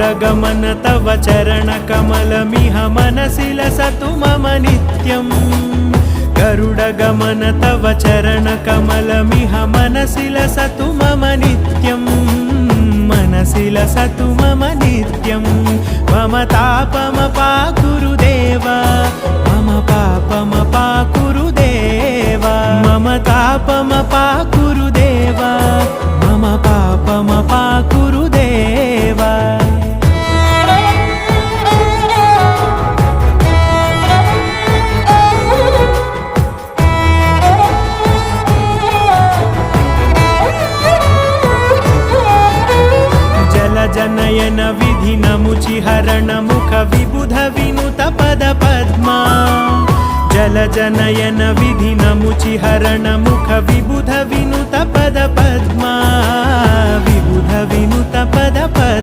गरुडगमन तव चरणकमलमिह मनसि लसतु मम नित्यम् गरुडगमन तव चरणकमलमिह मनसि लसतु मम नित्यम् मनसि लसतु मम नित्यम् मम तापमपाकुरु देव मम पापमपाकुरु देव मम तापमपाकुरु देव मम पापमपाकुरु देव जनयन विधि नमुचिहरण मुख विबुध विनुत पद पद्मा जल जनयन विधि नमुचिहरण मुख विबुध विनुत पद पद्मा विबुध विनुत पद